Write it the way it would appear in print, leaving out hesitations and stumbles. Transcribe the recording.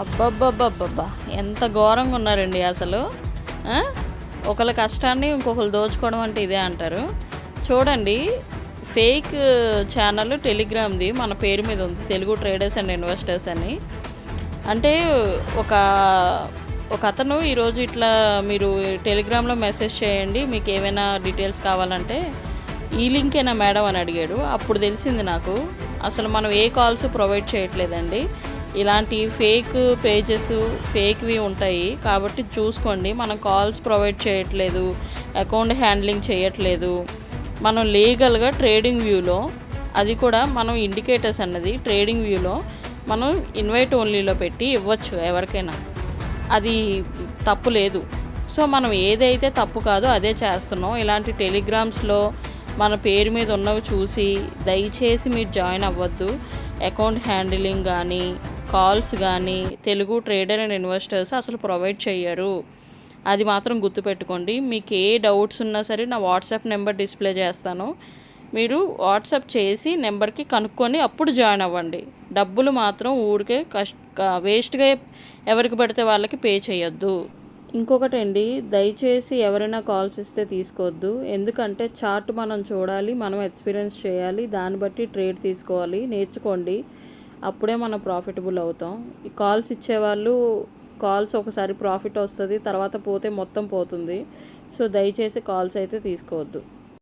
అబ్బబ్బబ్బబ్బబ్బా! ఎంత ఘోరంగా ఉన్నారండి అసలు. ఆ! ఒకళ్ళ కష్టాన్ని ఇంకొకళ్ళు దోచుకోవడం అంటే ఇదే అంటారు. చూడండి, ఫేక్ ఛానల్ టెలిగ్రామ్‌ది మన పేరు మీద ఉంది. తెలుగు ట్రేడర్స్ అండ్ ఇన్వెస్టర్స్ అని. అంటే ఒక ఒకతను ఈరోజు ఇట్లా మీరు టెలిగ్రామ్‌లో మెసేజ్ చేయండి, మీకేమైనా డీటెయిల్స్ కావాలంటే, ఈ లింకేనా మేడం అని అడిగాడు. అప్పుడు తెలిసింది నాకు, అసలు మనం ఏ కాల్స్ ప్రొవైడ్ చేయట్లేదండి. ఇలాంటి ఫేక్ పేజెస్, ఫేక్‌వి ఉంటాయి. కాబట్టి చూసుకోండి. మనం కాల్స్ ప్రొవైడ్ చేయట్లేదు, అకౌంట్ హ్యాండ్లింగ్ చేయట్లేదు. మనం లీగల్‌గా ట్రేడింగ్ వ్యూలో, అది కూడా మనం ఇండికేటర్స్ అన్నది ట్రేడింగ్ వ్యూలో మనం ఇన్వైట్ ఓన్లీలో పెట్టి ఇవ్వచ్చు ఎవరికైనా. అది తప్పు లేదు. సో మనం ఏదైతే తప్పు కాదో అదే చేస్తున్నాం. ఇలాంటి టెలిగ్రామ్స్‌లో మన పేరు మీద ఉన్నవి చూసి దయచేసి మీరు జాయిన్ అవ్వద్దు. అకౌంట్ హ్యాండిలింగ్ కానీ, కాల్స్ కానీ తెలుగు ట్రేడర్ అండ్ ఇన్వెస్టర్స్ అసలు ప్రొవైడ్ చెయ్యరు. అది మాత్రం గుర్తుపెట్టుకోండి. మీకు ఏ డౌట్స్ ఉన్నా సరే నా వాట్సాప్ నెంబర్ డిస్ప్లే చేస్తాను. మీరు వాట్సాప్ చేసి నెంబర్కి కనుక్కొని అప్పుడు జాయిన్ అవ్వండి. డబ్బులు మాత్రం ఊరికే వేస్ట్గా ఎవరికి పడితే వాళ్ళకి పే చేయొద్దు. ఇంకొకటండి, దయచేసి ఎవరైనా కాల్స్ ఇస్తే తీసుకోవద్దు. ఎందుకంటే చార్ట్ మనం చూడాలి, మనం ఎక్స్పీరియన్స్ చేయాలి, దాన్ని బట్టి ట్రేడ్ తీసుకోవాలి. నేర్చుకోండి, అప్పుడే మనం ప్రాఫిటబుల్ అవుతాం. ఈ కాల్స్ ఇచ్చేవాళ్ళు, కాల్స్ ఒకసారి ప్రాఫిట్ వస్తుంది, తర్వాత పోతే మొత్తం పోతుంది. సో దయచేసి కాల్స్ అయితే తీసుకోవద్దు.